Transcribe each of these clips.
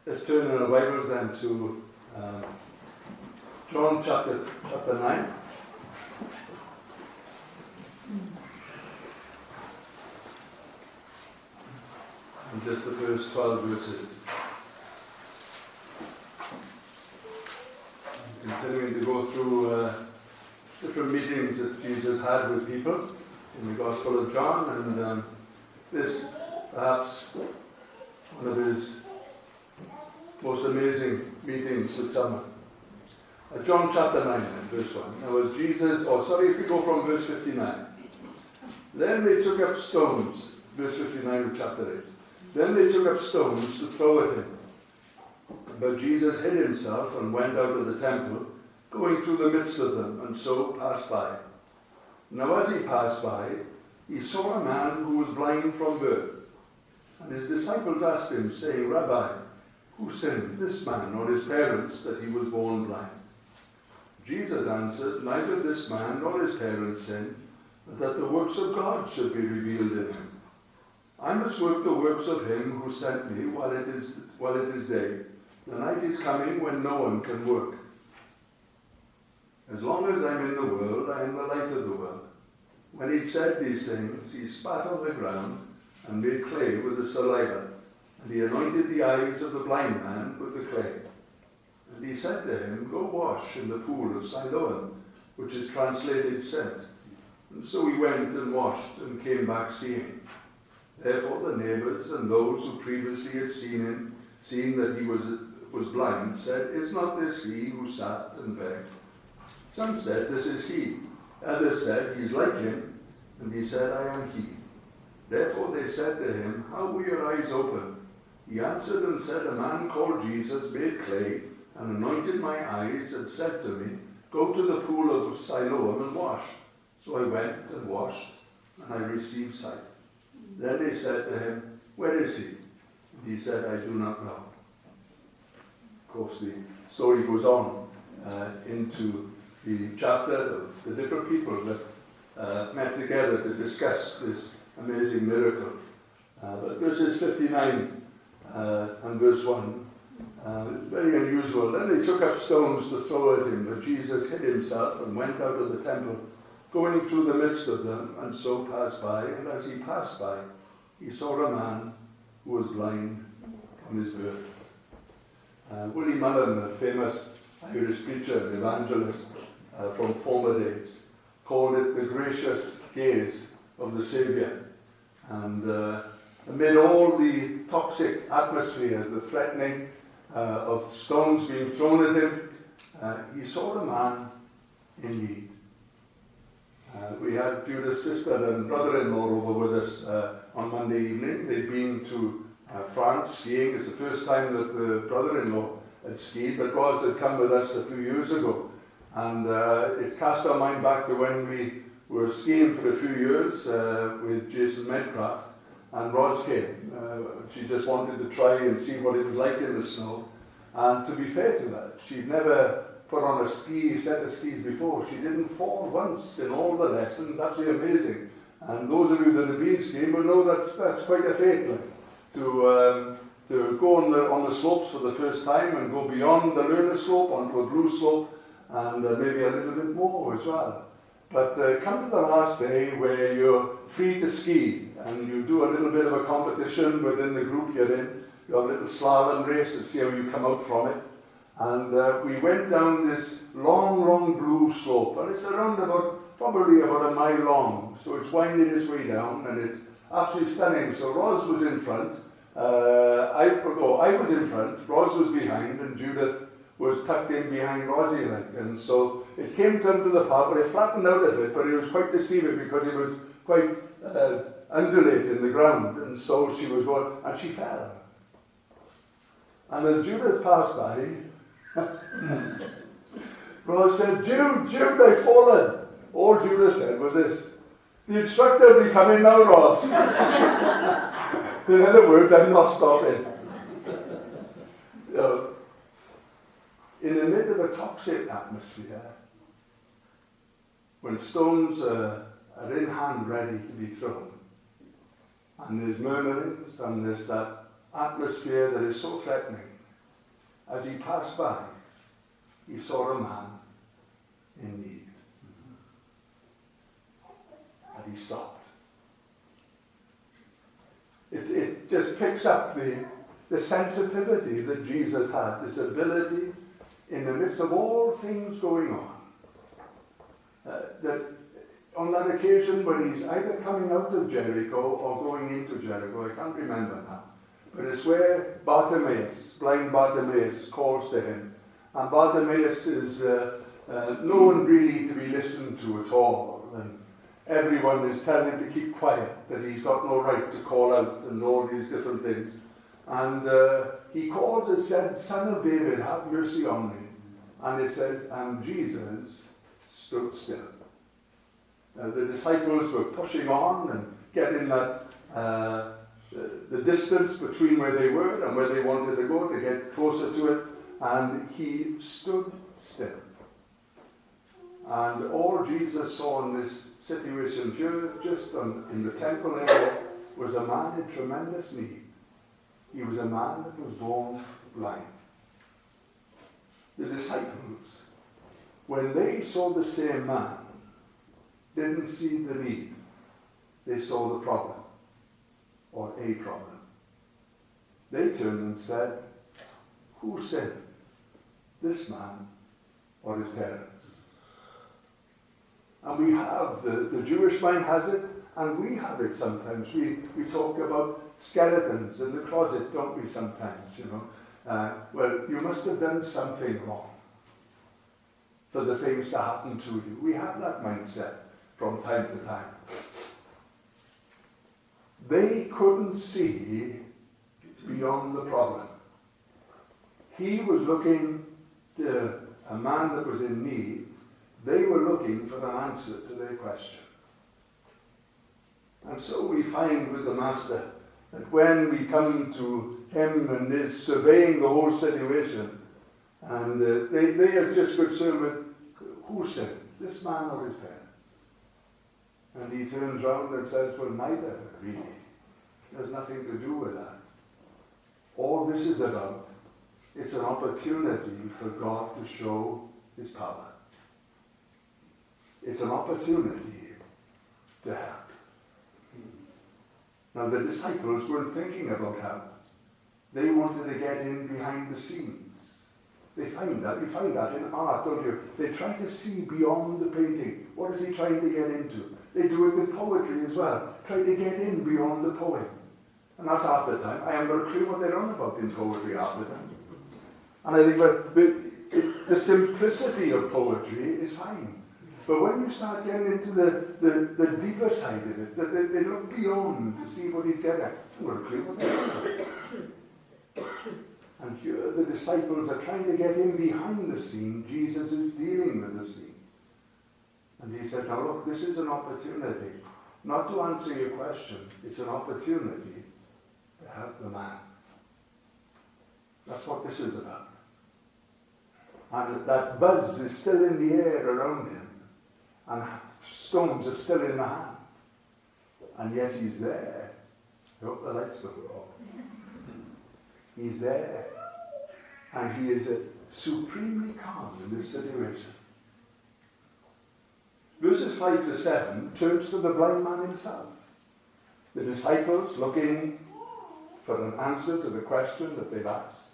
Let's turn in our Bibles then to John chapter 9. And just the first 12 verses. Continuing to go through different meetings that Jesus had with people in the Gospel of John, and this perhaps one of his most amazing meetings with someone. John chapter 9 and verse 1. Now as Jesus, if we go from verse 59. Then they took up stones, verse 59 of chapter 8. Then they took up stones to throw at him. But Jesus hid himself and went out of the temple, going through the midst of them, and so passed by. Now as he passed by, he saw a man who was blind from birth. And his disciples asked him, saying, Rabbi, who sinned, this man or his parents, that he was born blind? Jesus answered, neither this man nor his parents sinned, but that the works of God should be revealed in him. I must work the works of him who sent me while it is day. The night is coming when no one can work. As long as I'm in the world, I am the light of the world. When he'd said these things, he spat on the ground and made clay with the saliva. And he anointed the eyes of the blind man with the clay. And he said to him, go wash in the pool of Siloam, which is translated sent. And so he went and washed and came back seeing. Therefore the neighbours and those who previously had seen that he was blind, said, is not this he who sat and begged? Some said, this is he. Others said, he's like him. And he said, I am he. Therefore they said to him, how were your eyes opened? He answered and said, a man called Jesus made clay and anointed my eyes and said to me, go to the pool of Siloam and wash. So I went and washed, and I received sight. Then they said to him, where is he? And he said, I do not know. Of course, the story goes on into the chapter of the different people that met together to discuss this amazing miracle. But verses 59 and verse 1, very unusual. Then they took up stones to throw at him, but Jesus hid himself and went out of the temple, going through the midst of them, and so passed by. And as he passed by, he saw a man who was blind from his birth. Willie Mullen, a famous Irish preacher and evangelist from former days, called it the gracious gaze of the Saviour. And amid all the toxic atmosphere, the threatening of stones being thrown at him, he saw a man in need. We had Judith's sister and brother-in-law over with us on Monday evening. They'd been to France skiing. It's the first time that the brother-in-law had skied, but Roz had come with us a few years ago. And it cast our mind back to when we were skiing for a few years with Jason Medcraft. And Roz came. She just wanted to try and see what it was like in the snow. And to be fair to her, she'd never put on a set of skis before. She didn't fall once in all the lessons. Absolutely amazing. And those of you that have been skiing will know that's quite a feat, like, to go on the slopes for the first time and go beyond the learner slope onto a blue slope, and maybe a little bit more as well. But come to the last day where you're free to ski and you do a little bit of a competition within the group you're in. You have a little slalom race to see how you come out from it. And we went down this long blue slope, and it's around probably about a mile long. So it's winding its way down, and it's absolutely stunning. So Roz was in front. I was in front. Roz was behind, and Judith was tucked in behind Rosie, like. And so it came down to the part, but it flattened out a bit, but it was quite deceiving because it was quite undulating the ground. And so she was going, and she fell. And as Judith passed by, Rose said, Jude, I've fallen. All Judith said was this, the instructor will be coming now, Ross. In other words, I'm not stopping. In the midst of a toxic atmosphere, when stones are in hand ready to be thrown, and there's murmurings, and there's that atmosphere that is so threatening, as he passed by, he saw a man in need. And he stopped. It just picks up the sensitivity that Jesus had, this ability in the midst of all things going on. That on that occasion when he's either coming out of Jericho or going into Jericho, I can't remember now, but it's where Bartimaeus, blind Bartimaeus, calls to him. And Bartimaeus is no one really to be listened to at all. And everyone is telling him to keep quiet, that he's got no right to call out and all these different things. And he called and said, "Son of David, have mercy on me." And it says, and Jesus stood still. The disciples were pushing on and getting that the distance between where they were and where they wanted to go to get closer to it, and he stood still. And all Jesus saw in this situation here, just in the temple area, was a man in tremendous need. He was a man that was born blind. The disciples, when they saw the same man, didn't see the need. They saw the problem, or a problem. They turned and said, "Who sinned, this man or his parents?" And we have, the Jewish mind has it, and we have it sometimes. We talk about skeletons in the closet, don't we, sometimes, you know. Well, you must have done something wrong for the things to happen to you. We have that mindset from time to time. They couldn't see beyond the problem. He was looking to a man that was in need. They were looking for an answer to their question. And so we find with the Master that when we come to him and is surveying the whole situation, and they are just concerned with who sinned, this man or his parents. And he turns round and says, well, neither, really. There's nothing to do with that. All this is about, it's an opportunity for God to show his power. It's an opportunity to help. Now the disciples weren't thinking about help. They wanted to get in behind the scenes. You find that in art, don't you? They try to see beyond the painting. What is he trying to get into? They do it with poetry as well. Try to get in beyond the poem. And that's half the time. I haven't got a clue what they're on about in poetry half the time. And I think the simplicity of poetry is fine. But when you start getting into the deeper side of it, that they look beyond to see what he's getting at, I haven't got a clue what they're on about. And here the disciples are trying to get in behind the scene. Jesus is dealing with the scene. And he said, now look, this is an opportunity, not to answer your question, it's an opportunity to help the man. That's what this is about. And that buzz is still in the air around him, and stones are still in the hand. And yet he's there. I hope the lights don't go off. He's there. And he is supremely calm in this situation. Verses 5 to 7 turns to the blind man himself. The disciples looking for an answer to the question that they've asked.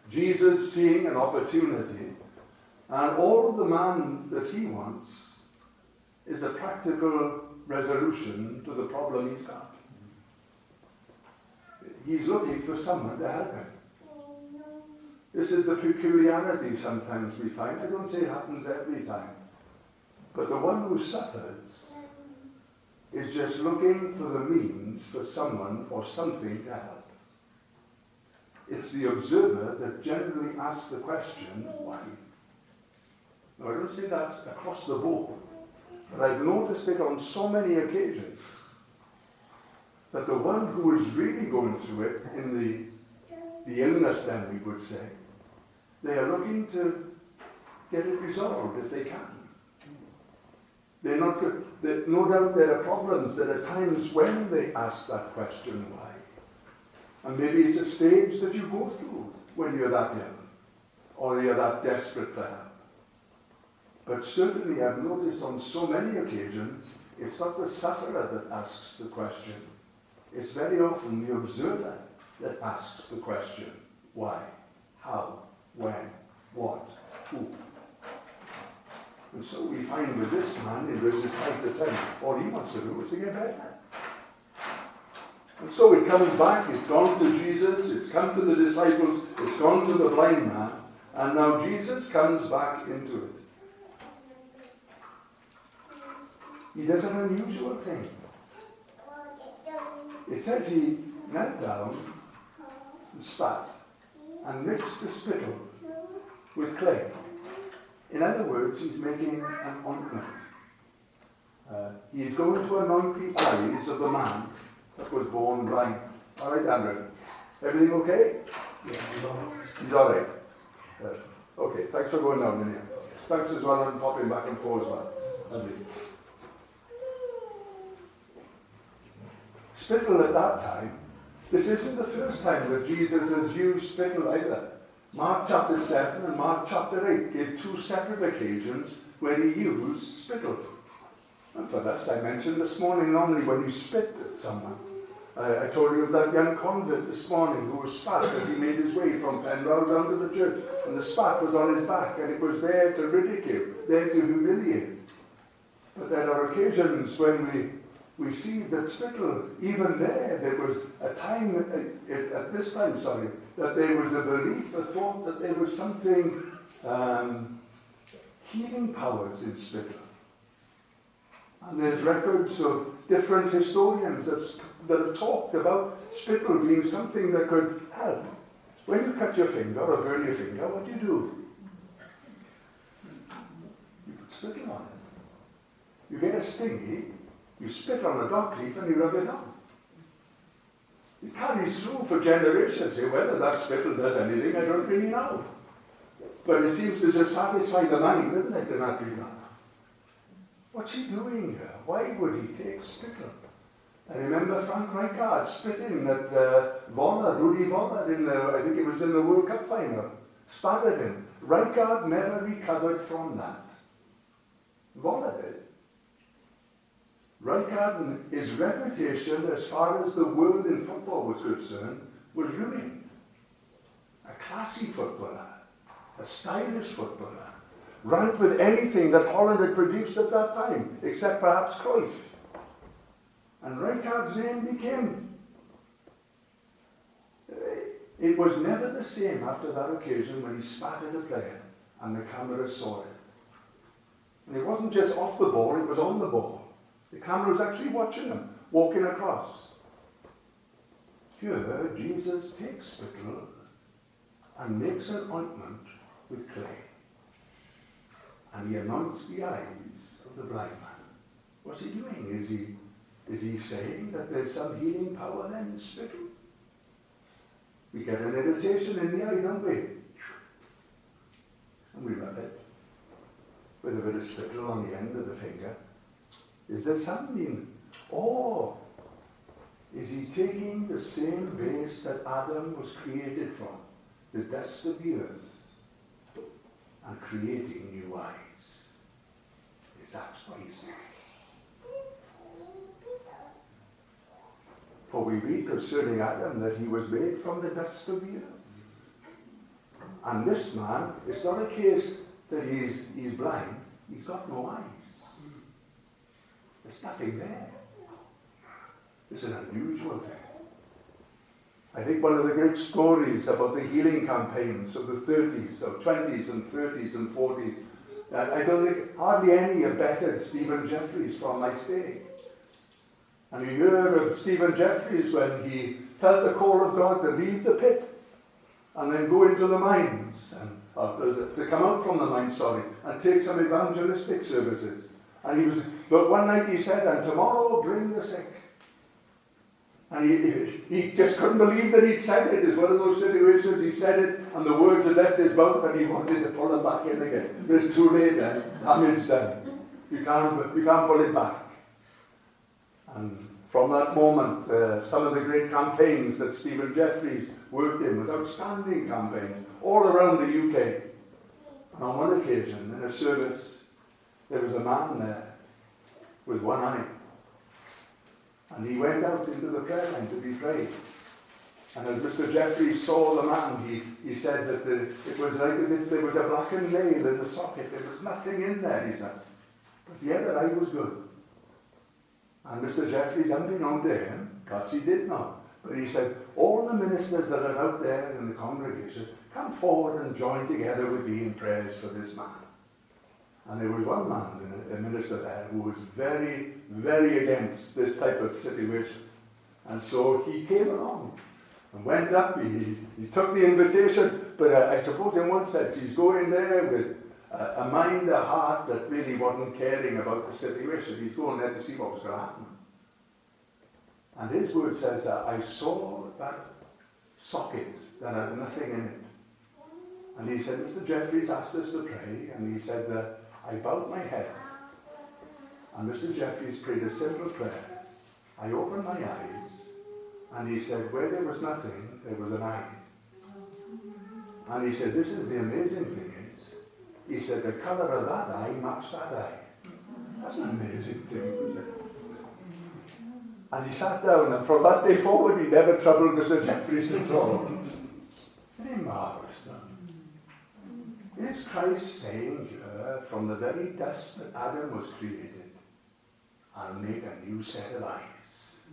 Jesus seeing an opportunity, and all the man that he wants is a practical resolution to the problem he's got. He's looking for someone to help him. This is the peculiarity sometimes we find. I don't say it happens every time. But the one who suffers is just looking for the means for someone or something to help. It's the observer that generally asks the question, why? Now, I don't say that's across the board, but I've noticed it on so many occasions that the one who is really going through it in the illness, then we would say, they are looking to get it resolved if they can. They're not good. No doubt there are problems. There are times when they ask that question, why? And maybe it's a stage that you go through when you're that ill. or you're that desperate for help. But certainly I've noticed on so many occasions, it's not the sufferer that asks the question. It's very often the observer that asks the question. Why? How? When? What? Who? And so we find with this man in verses 5 to 7, all he wants to do is to get better. And so it comes back, it's gone to Jesus, it's come to the disciples, it's gone to the blind man, and now Jesus comes back into it. He does an unusual thing. It says he knelt down and spat and mixed the spittle with clay. In other words, he's making an ointment. He's going to anoint the eyes of the man that was born blind. All right, Andrew? Everything okay? Yeah, he's all right. Okay, thanks for going down in here. Thanks as well and popping back and forth as well. Andrew. Spittle at that time, this isn't the first time that Jesus has used spittle either. Mark chapter 7 and Mark chapter 8 give two separate occasions where he used spittle. And for this, I mentioned this morning, normally when you spit at someone. I told you of that young convert this morning who was spat as he made his way from Penyrheol down to the church. And the spat was on his back, and it was there to ridicule, there to humiliate. But there are occasions when we see that spittle, even there was a time, at this time, that there was a belief, a thought that there was something, healing powers in spittle. And there's records of different historians that have talked about spittle being something that could help. When you cut your finger or burn your finger, what do? You put spittle on it. You get a stingy, you spit on a dock leaf and you rub it on. It carries through for generations. Whether that spittle does anything, I don't really know. But it seems to just satisfy the mind, doesn't it, in that regard? What's he doing here? Why would he take spittle? I remember Frank Rijkaard spitting at Rudy Voller, I think it was in the World Cup final. Spat at him. Rijkaard never recovered from that. Voller did. Rijkaard, his reputation as far as the world in football was concerned, was ruined. A classy footballer, a stylish footballer, ranked with anything that Holland had produced at that time, except perhaps Cruyff. And Rijkaard's name became. It was never the same after that occasion when he spat at a player and the camera saw it. And it wasn't just off the ball, it was on the ball. The camera was actually watching him, walking across. Here, Jesus takes spittle and makes an ointment with clay. And he anoints the eyes of the blind man. What's he doing? Is he saying that there's some healing power then in spittle? We get an irritation in the eye, don't we? And we rub it with a bit of spittle on the end of the finger. Is there something? Or is he taking the same base that Adam was created from, the dust of the earth, and creating new eyes? Is that what he's doing? For we read concerning Adam that he was made from the dust of the earth. And this man, it's not a case that he's blind, he's got no eyes. There's nothing there. It's an unusual thing. I think one of the great stories about the healing campaigns of the 30s, or 20s and 30s and 40s, I don't think hardly any are better Stephen Jeffries from my stay. And you hear of Stephen Jeffries when he felt the call of God to leave the pit and then go into the mines, and to come out from the mines, and take some evangelistic services. And but one night he said, and tomorrow bring the sick. And he just couldn't believe that he'd said it. It's one of those situations, he said it, and the words had left his mouth, and he wanted to pull them back in again. But it's too late then. Damage done. You can't pull it back. And from that moment, some of the great campaigns that Stephen Jeffries worked in with outstanding campaigns all around the UK. And on one occasion, in a service, there was a man there with one eye. And he went out into the prayer line to be prayed. And as Mr. Jeffries saw the man, he said that it was like as if there was a blackened nail in the socket. There was nothing in there, he said. But the other eye was good. And Mr. Jeffries, unbeknown to him, perhaps he did know, but he said, all the ministers that are out there in the congregation, come forward and join together with me in prayers for this man. And there was one man, a minister there, who was very, very against this type of situation. And so he came along and went up. He took the invitation, but I suppose in one sense he's going there with a mind, a heart that really wasn't caring about the situation. He's going there to see what was going to happen. And his word says that I saw that socket that had nothing in it. And he said, Mr. Jeffries asked us to pray, and he said that I bowed my head. And Mr. Jeffries prayed a simple prayer. I opened my eyes, and he said, where there was nothing, there was an eye. And he said, this is the amazing thing is, he said, the colour of that eye matched that eye. That's an amazing thing, isn't it? And he sat down, and from that day forward, he never troubled Mr. Jeffries at all. Isn't he marvellous? Is Christ saying here, from the very dust that Adam was created, I'll make a new set of eyes.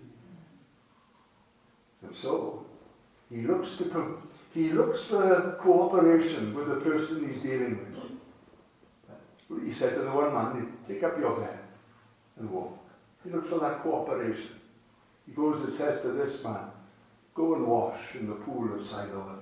And so, he looks for cooperation with the person he's dealing with. He said to the one man, take up your bed and walk. He looks for that cooperation. He goes and says to this man, go and wash in the pool of Siloam.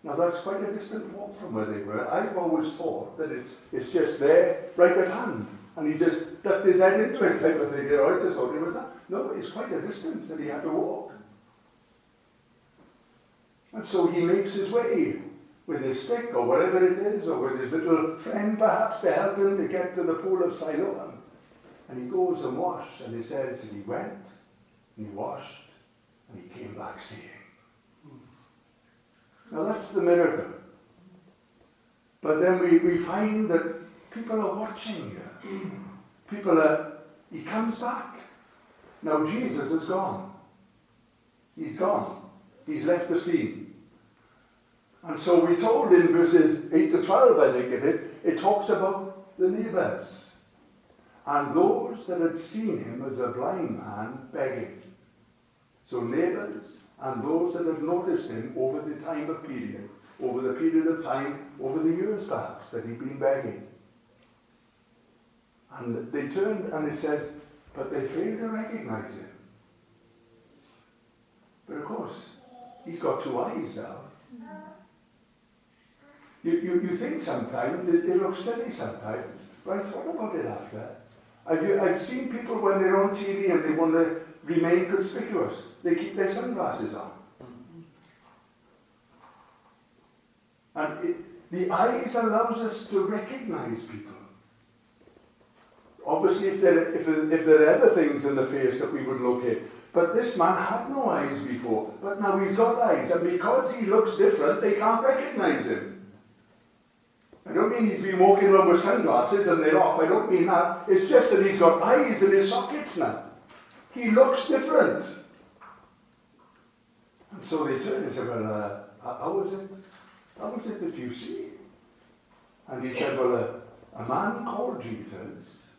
Now that's quite a distant walk from where they were. I've always thought that it's just there, right at hand. And he just ducked his head into it type of thing. You know, I just thought it was that. No, it's quite a distance that he had to walk. And so he makes his way with his stick or whatever it is, or with his little friend perhaps to help him to get to the pool of Siloam. And he goes and washed, and he says, and he went, and he washed, and he came back seeing. Now that's the miracle. But then we find that people are watching. He comes back. Now Jesus is gone. He's gone. He's left the scene. And so we're told in verses 8 to 12, I think it is, it talks about the neighbours. And those that had seen him as a blind man begging. So neighbours and those that had noticed him over the time of period, over the period of time, over the years perhaps, that he'd been begging. And they turned, and it says, but they failed to recognize him. But of course, he's got two eyes now. You think sometimes, it looks silly sometimes, but I thought about it after. I've seen people when they're on TV and they want to remain conspicuous, they keep their sunglasses on. And the eyes allows us to recognize people. Obviously, if there are other things in the face that we would locate. But this man had no eyes before, but now he's got eyes. And because he looks different, they can't recognize him. I don't mean he's been walking around with sunglasses and they're off. I don't mean that. It's just that he's got eyes in his sockets now. He looks different. And so they turn and say, well, how is it that you see? And he said, well, a man called Jesus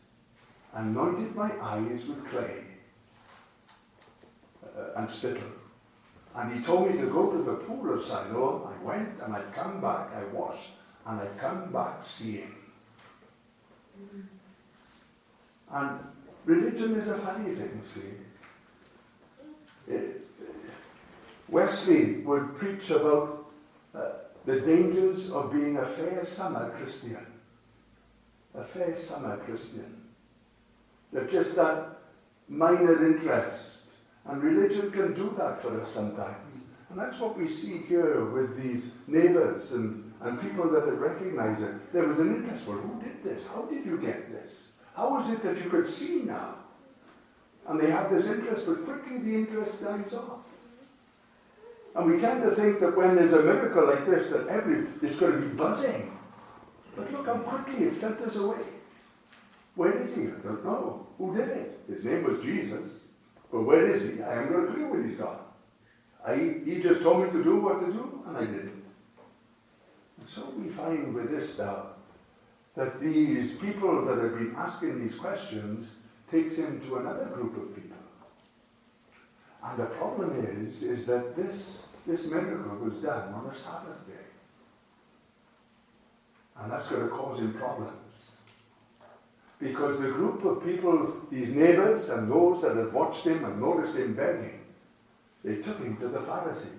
anointed my eyes with clay and spittle. And he told me to go to the pool of Siloam. I went and I've come back, I washed, and I've come back seeing. And religion is a funny thing, see. Wesley would preach about the dangers of being a fair summer Christian. A fair summer Christian. That just that minor interest. And religion can do that for us sometimes. And that's what we see here with these neighbours and people that had recognized it. There was an interest. Well, who did this? How did you get this? How is it that you could see now? And they had this interest, but quickly the interest dies off. And we tend to think that when there's a miracle like this, that there's going to be buzzing. But look how quickly it filters away. Where is he? I don't know. Who did it? His name was Jesus. But where is he? I haven't got a clue where he's gone. He just told me to do what to do, and I did it. And so we find with this now, that these people that have been asking these questions takes him to another group of people. And the problem is that this miracle was done on a Sabbath day. And that's going to cause him problems. Because the group of people, these neighbors and those that had watched him and noticed him begging, they took him to the Pharisees.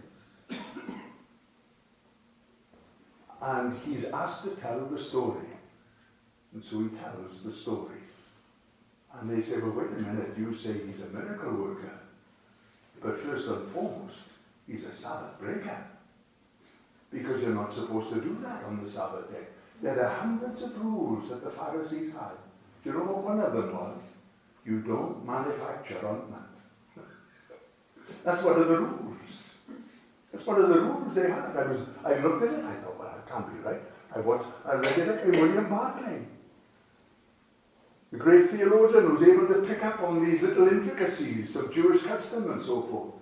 And he's asked to tell the story. And so he tells the story. And they say, well, wait a minute, you say he's a miracle worker. But first and foremost, he's a Sabbath breaker. Because you're not supposed to do that on the Sabbath day. There are hundreds of rules that the Pharisees had. Do you know what one of them was? You don't manufacture ointment. That's one of the rules. That's one of the rules they had. I looked at it, I thought, well, that can't be right. I read it up in William Barclay, the great theologian who's able to pick up on these little intricacies of Jewish custom and so forth.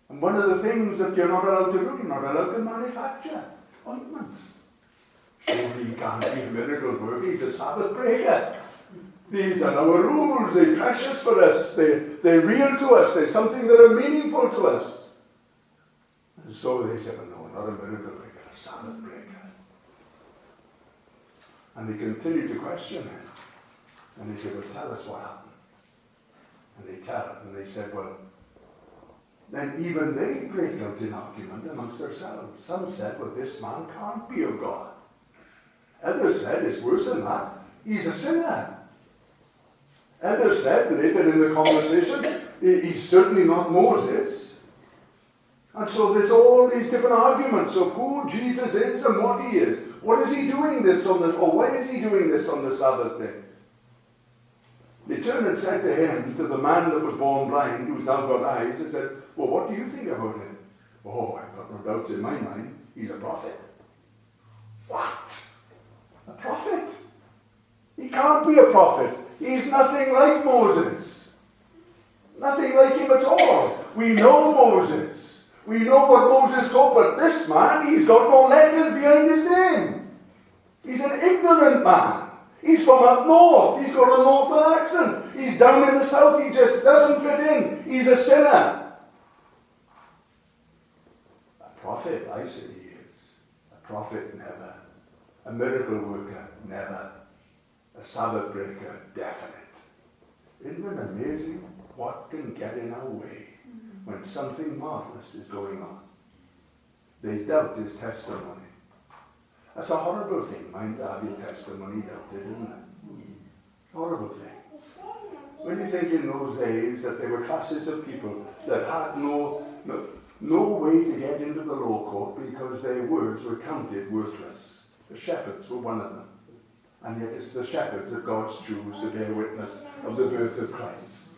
And one of the things that you're not allowed to do, you're not allowed to manufacture ointments. Surely he can't be a miracle worker, he's a Sabbath breaker. These are our rules, they're precious for us, they're real to us, they're something that are meaningful to us. And so they said, well, no, not a miracle breaker, a Sabbath breaker. And they continued to question him. And they said, well, tell us what happened. And they tell, and they said, well, then even they break out in argument amongst themselves. Some said, well, this man can't be of God. Others said, it's worse than that, he's a sinner. Others said, later in the conversation, he's certainly not Moses. And so there's all these different arguments of who Jesus is and what he is. What is he doing this on the, or why is he doing this on the Sabbath day? They turned and said to him, to the man that was born blind, who's now got eyes, and said, well, what do you think about him? Oh, I've got no doubts in my mind, he's a prophet. What? A prophet? He can't be a prophet. He's nothing like Moses. Nothing like him at all. We know Moses. We know what Moses taught, but this man, he's got no letters behind his name. He's an ignorant man. He's from up north. He's got a northern accent. He's down in the south. He just doesn't fit in. He's a sinner. A prophet, I say he is. A prophet, never. A miracle worker, never. A Sabbath breaker, definite. Isn't it amazing what can get in our way when something marvelous is going on? They doubt his testimony. That's a horrible thing, mind, to have your testimony doubted, isn't it? Horrible thing. When you think in those days that there were classes of people that had no way to get into the law court because their words were counted worthless. The shepherds were one of them. And yet it's the shepherds that God's choose to bear witness of the birth of Christ.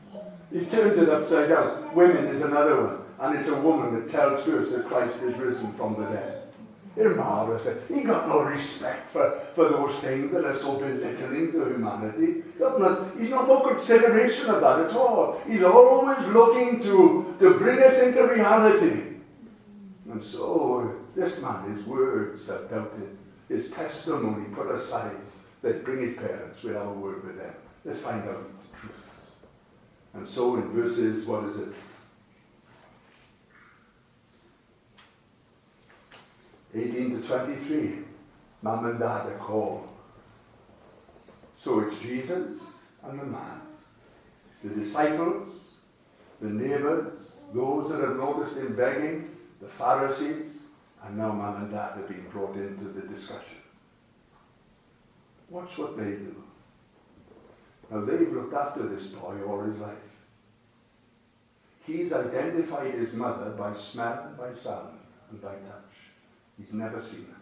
He turns it upside down. Women is another one. And it's a woman that tells first that Christ is risen from the dead. It's marvelous. He got no respect for those things that are so belittling to humanity. He's got no consideration of that at all. He's always looking to bring us into reality. And so this man, his words are doubted. His testimony put aside. They bring his parents, we'll have a word with them. Let's find out the truth. And so in verses, 18 to 23, Mum and Dad are called. So it's Jesus and the man, the disciples, the neighbors, those that have noticed him begging, the Pharisees, and now Mum and Dad have been brought into the discussion. Watch what they do. Now they've looked after this boy all his life. He's identified his mother by smell, by sound, and by touch. He's never seen her.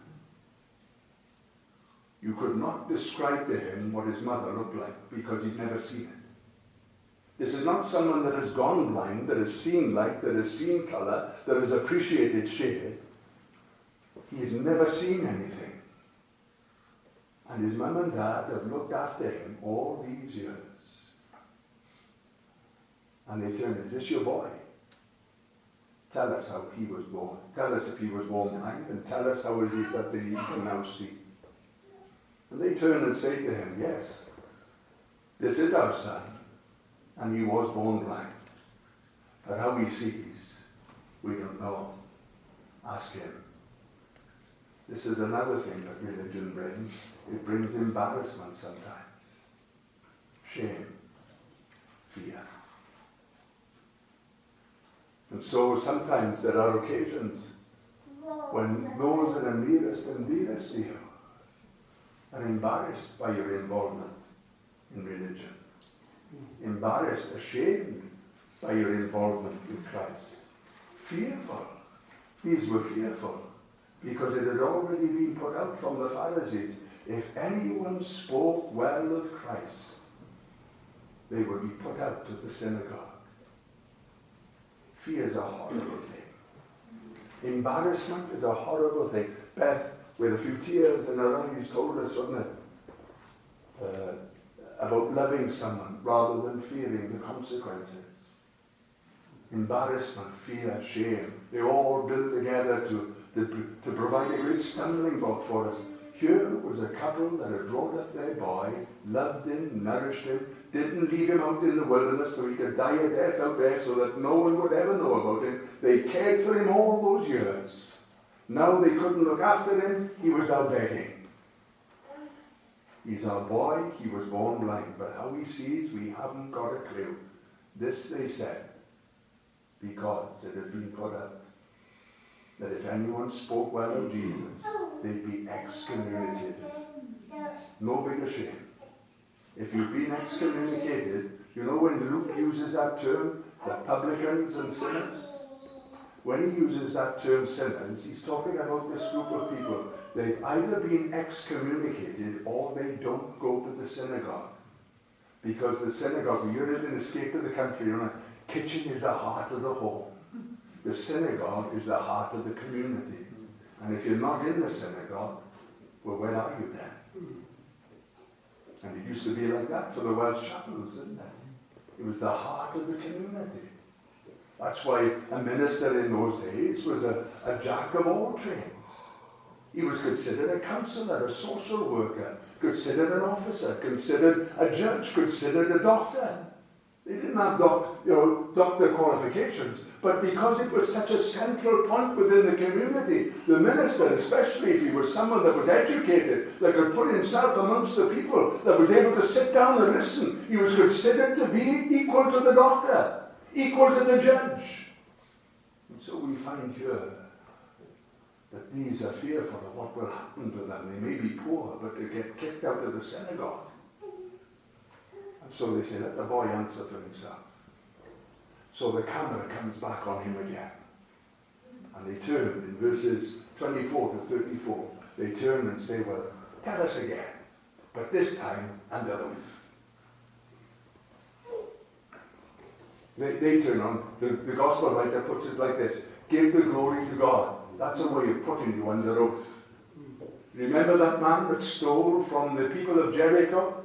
You could not describe to him what his mother looked like because he's never seen it. This is not someone that has gone blind, that has seen light, that has seen colour, that has appreciated shade. He has never seen anything. And his mum and dad have looked after him all these years. And they turn, is this your boy? Tell us how he was born. Tell us if he was born blind, and tell us how it is that he can now see. And they turn and say to him, yes, this is our son, and he was born blind. But how he sees, we don't know. Ask him. This is another thing that religion brings. It brings embarrassment sometimes. Shame. Fear. And so sometimes there are occasions when those that are nearest and dearest to you are embarrassed by your involvement in religion. Embarrassed, ashamed by your involvement with Christ. Fearful. These were fearful because it had already been put out from the Pharisees. If anyone spoke well of Christ, they would be put out of the synagogue. Fear is a horrible thing. Embarrassment is a horrible thing. Beth, with a few tears in her eyes, told us, wasn't it? About loving someone rather than fearing the consequences. Embarrassment, fear, shame, they all built together to provide a great stumbling block for us. Here was a couple that had brought up their boy, loved him, nourished him, didn't leave him out in the wilderness so he could die a death out there so that no one would ever know about him. They cared for him all those years. Now they couldn't look after him, he was now begging. He's our boy, he was born blind, but how he sees, we haven't got a clue. This they said, because it had been put up, that if anyone spoke well of Jesus, they'd be excommunicated. No bigger shame. If you've been excommunicated, you know when Luke uses that term, the publicans and sinners? When he uses that term sinners, he's talking about this group of people. They've either been excommunicated or they don't go to the synagogue. Because the synagogue, when you're in an escape of the country, you know, kitchen is the heart of the home. The synagogue is the heart of the community. And if you're not in the synagogue, well, where are you then? And it used to be like that for the Welsh chapels, didn't it? It was the heart of the community. That's why a minister in those days was a jack of all trades. He was considered a counsellor, a social worker, considered an officer, considered a judge, considered a doctor. They didn't have doctor qualifications, but because it was such a central point within the community, the minister, especially if he was someone that was educated, that could put himself amongst the people, that was able to sit down and listen, he was considered to be equal to the doctor, equal to the judge. And so we find here that these are fearful of what will happen to them. They may be poor, but they get kicked out of the synagogue. And so they say, let the boy answer for himself. So the camera comes back on him again. And they turn in verses 24 to 34. They turn and say, well, tell us again, but this time under oath. They turn on, the gospel writer puts it like this, give the glory to God. That's a way of putting you under oath. Remember that man that stole from the people of Jericho?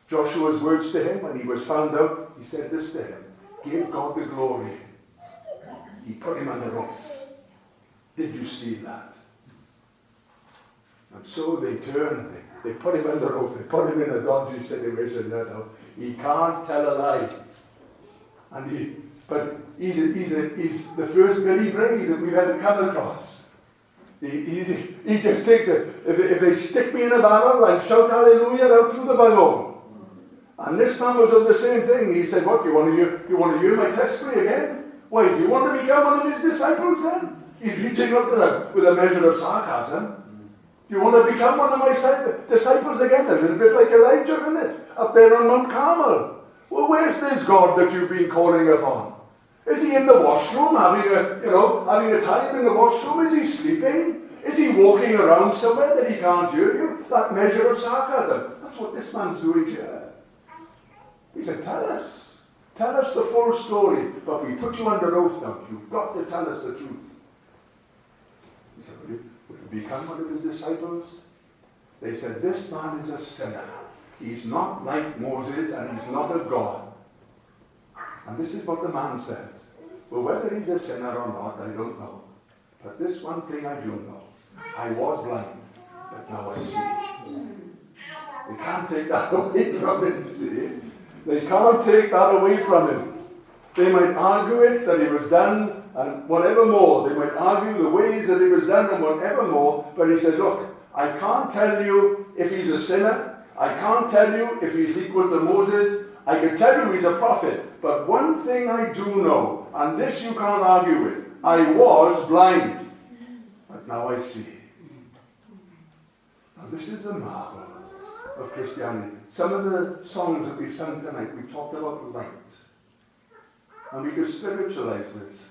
Joshua's words to him when he was found out, he said this to him, give God the glory. He put him under oath. Did you steal that? And so they turn, they put him under oath, they put him in a dodgy situation. He can't tell a lie. But he's the first Billy Bray that we've ever come across. He just takes it. If they stick me in a barrel, I'll shout hallelujah out through the bungalow. And this man was of the same thing. He said, what, you want to hear my testimony again? Why, do you want to become one of his disciples then? He's reaching up to them with a measure of sarcasm. Do you want to become one of my disciples again? A little bit like Elijah, isn't it? Up there on Mount Carmel. Well, where's this God that you've been calling upon? Is he in the washroom having a time in the washroom? Is he sleeping? Is he walking around somewhere that he can't hear you? That measure of sarcasm. That's what this man's doing here. He said, tell us. Tell us the full story, but we put you under oath now. You've got to tell us the truth. He said, will you become one of his disciples? They said, this man is a sinner. He's not like Moses and he's not of God. And this is what the man says. Well, whether he's a sinner or not, I don't know. But this one thing I do know. I was blind, but now I see. They can't take that away from him, see? They can't take that away from him. They might argue it, that he was done, and whatever more. They might argue the ways that he was done and whatever more. But he said, look, I can't tell you if he's a sinner. I can't tell you if he's equal to Moses. I can tell you he's a prophet. But one thing I do know, and this you can't argue with. I was blind, but now I see. Now this is the marvel of Christianity. Some of the songs that we've sung tonight, we've talked about light. And we could spiritualize this.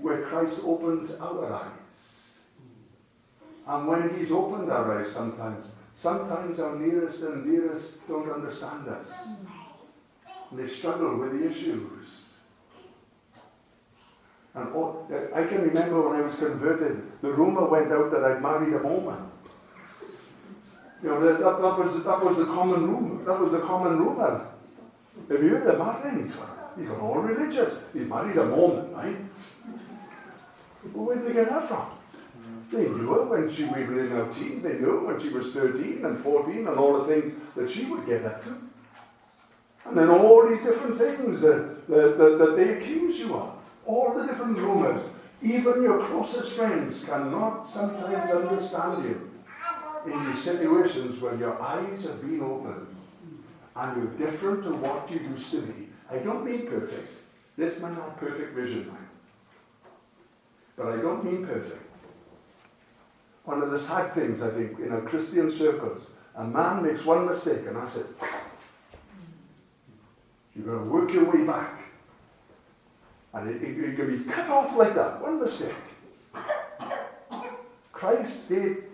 Where Christ opens our eyes. And when he's opened our eyes sometimes our nearest and dearest don't understand us. And they struggle with the issues. And I can remember when I was converted, the rumour went out that I'd married a Mormon. You know, that was the common rumour. That was the common rumour. Have you heard about things? He's got all religious. He's married a Mormon, right? Well, where did they get that from? They knew her when we were in our teens. They knew her when she was 13 and 14 and all the things that she would get up to. And then all these different things that they accuse you of. All the different rumours. Even your closest friends cannot sometimes understand you in these situations when your eyes have been opened and you're different to what you used to be. I don't mean perfect. This might not perfect vision, man. But I don't mean perfect. One of the sad things, I think, in our Christian circles, a man makes one mistake and that's it. You've got to work your way back. And it can be cut off like that. One mistake. Christ gave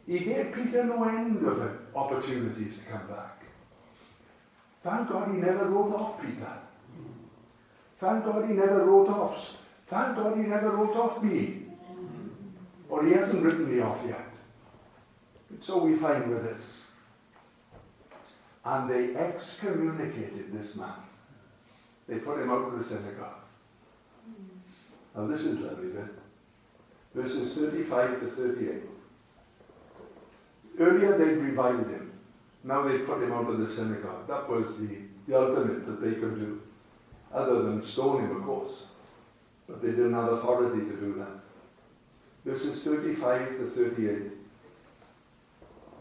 Peter no end of opportunities to come back. Thank God he never wrote off Peter. Thank God he never wrote off. Thank God he never wrote off me. Or he hasn't written me off yet. So we find with this. And they excommunicated this man. They put him out of the synagogue. Now this is lovely then. Verses 35 to 38. Earlier they'd reviled him. Now they put him out of the synagogue. That was the ultimate that they could do. Other than stone him, of course. But they didn't have authority to do that. Verses 35 to 38.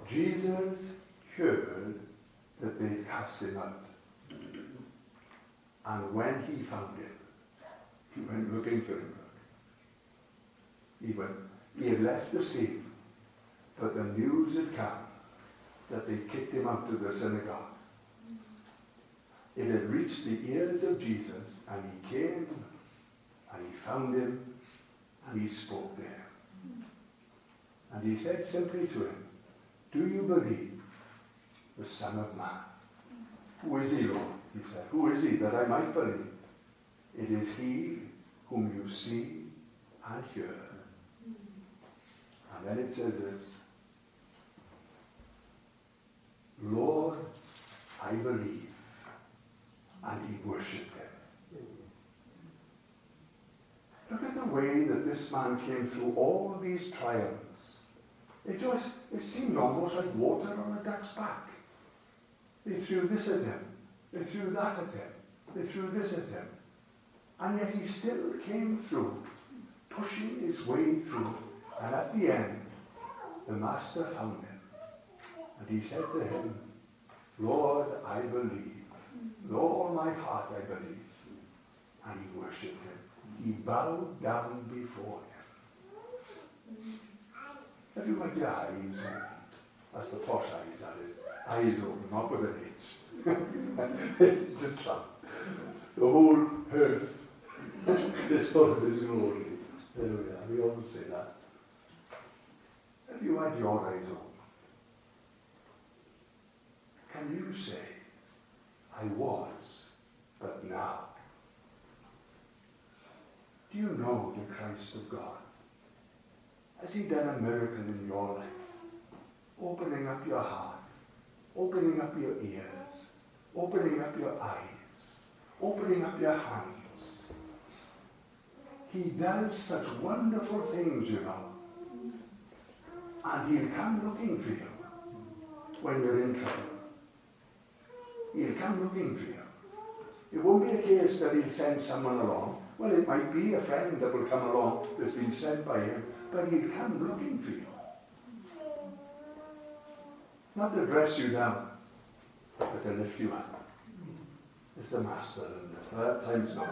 Jesus heard that they cast him out. And when he found him, he went looking for him. He had left the scene, but the news had come that they kicked him out of the synagogue. It had reached the ears of Jesus, and he came, and he found him, and he spoke to him. And he said simply to him, "Do you believe the Son of Man?" "Who is he, Lord?" he said. "Who is he that I might believe?" "It is he whom you see and hear." And then it says this, "Lord, I believe." And he worshipped him. Look at the way that this man came through all these trials. It seemed almost like water on a duck's back. They threw this at him. They threw that at him. They threw this at him. And yet he still came through, pushing his way through. And at the end, the master found him. And he said to him, "Lord, I believe. With all my heart I believe." And he worshipped him. He bowed down before him. Have you had your eyes opened? That's the posh eyes, that is. Eyes open, not with an H. It's a trap. The whole earth is full of his glory. There we are. We always say that. Have you had your eyes open? Can you say, "I was, but Do you know the Christ of God? Has he done a miracle in your life? Opening up your heart, opening up your ears, opening up your eyes, opening up your hands. He does such wonderful things, you know. And he'll come looking for you when you're in trouble. He'll come looking for you. It won't be a case that he'll send someone along. Well, it might be a friend that will come along that's been sent by him, but he'll come looking for you. Not to dress you down, but to lift you up. It's the Master, and that time's gone.